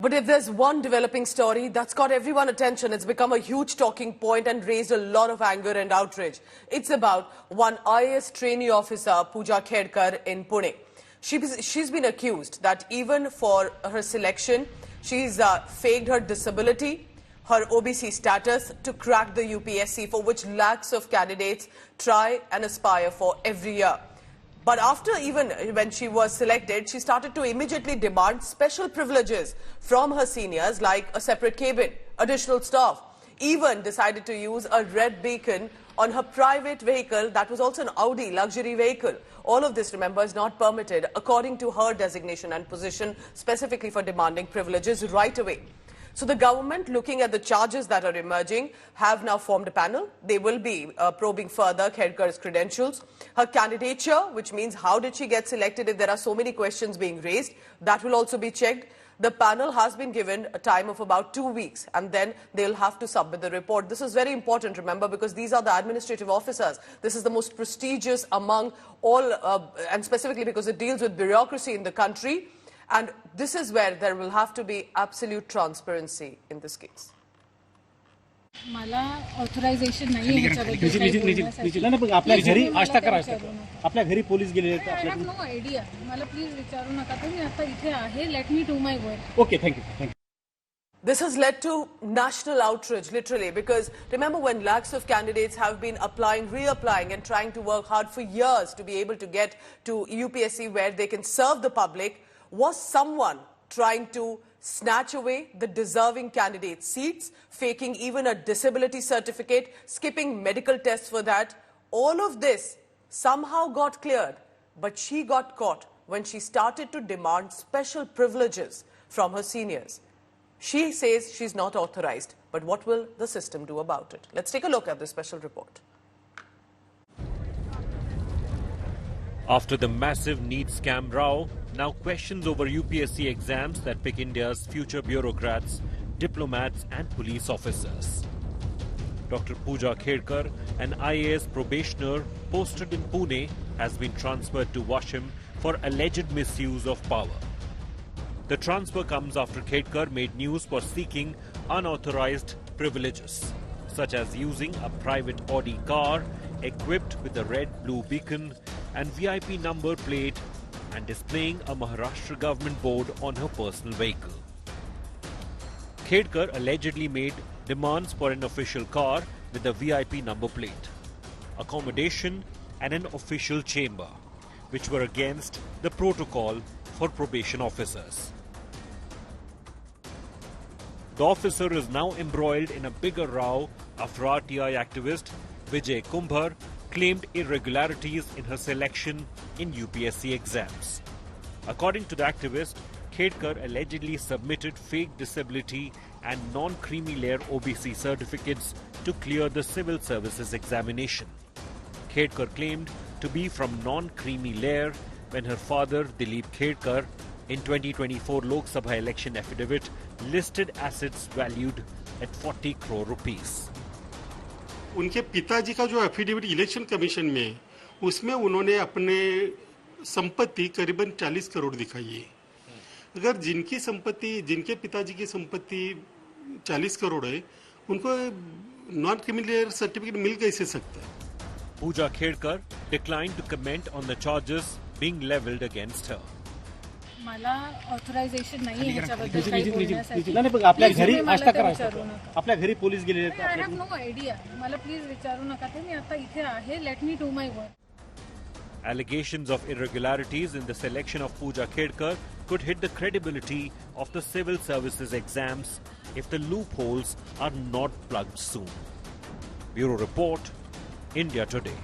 But if there's one developing story that's got everyone's attention, it's become a huge talking point and raised a lot of anger and outrage. It's about one IAS trainee officer, Pooja Khedkar, in Pune. She's been accused that even for her selection, she's faked her disability, her OBC status to crack the UPSC, for which lakhs of candidates try and aspire for every year. But after even when she was selected, she started to immediately demand special privileges from her seniors, like a separate cabin, additional staff, even decided to use a red beacon on her private vehicle that was also an Audi luxury vehicle. All of this, remember, is not permitted according to her designation and position, specifically for demanding privileges right away. So the government, looking at the charges that are emerging, have now formed a panel. They will be probing further Khedkar's credentials, her candidature, which means how did she get selected if there are so many questions being raised. That will also be checked. The panel has been given a time of about 2 weeks, and then they'll have to submit the report. This is very important, remember, because these are the administrative officers. This is the most prestigious among all, and specifically because it deals with bureaucracy in the country. And this is where there will have to be absolute transparency in this case. मला authorization नाही आहे आपल्या घरी police गेले आहेत. I have no idea. मला please विचारू नका. तुम्ही आता इथे आहे. Let me do my work. Okay, thank you. This has led to national outrage, literally, because remember when lakhs of candidates have been applying, reapplying and trying to work hard for years to be able to get to UPSC where they can serve the public, was someone trying to snatch away the deserving candidates' seats, faking even a disability certificate, skipping medical tests for that. All of this somehow got cleared, but she got caught when she started to demand special privileges from her seniors. She says she's not authorized, but what will the system do about it? Let's take a look at this special report. After the massive NEET scam row, now questions over UPSC exams that pick India's future bureaucrats, diplomats and police officers. Dr. Pooja Khedkar, an IAS probationer posted in Pune, has been transferred to Washim for alleged misuse of power. The transfer comes after Khedkar made news for seeking unauthorized privileges, such as using a private Audi car equipped with a red-blue beacon and VIP number plate and displaying a Maharashtra government board on her personal vehicle. Khedkar allegedly made demands for an official car with a VIP number plate, accommodation and an official chamber, which were against the protocol for probation officers. The officer is now embroiled in a bigger row after RTI activist Vijay Kumbhar claimed irregularities in her selection in UPSC exams. According to the activist, Khedkar allegedly submitted fake disability and non-creamy layer OBC certificates to clear the civil services examination. Khedkar claimed to be from non-creamy layer when her father, Dileep Khedkar, in 2024 Lok Sabha election affidavit listed assets valued at 40 crore rupees. उनके पिताजी का जो affidavit election commission में, उसमें उन्होंने अपने संपत्ति करीबन 40 करोड़ दिखाई है. अगर जिनके पिताजी की संपत्ति 40 करोड़ है, उनको नॉन क्रिमिनल सर्टिफिकेट मिल कैसे सकता है? Pooja Khedkar declined to comment on the charges being leveled against her. मला ऑथरायझेशन नाही आहे ह्याच्याबद्दल काही बोलण्यासाठी. आपल्या घरी पोलीस गेले आहेत. I have no idea. मला प्लीज विचारू नका. तुम्ही आता इथे आहे. Let me do my work. Allegations of irregularities in the selection of Pooja Khedkar could hit the credibility of the civil services exams if the loopholes are not plugged soon. Bureau Report, India Today.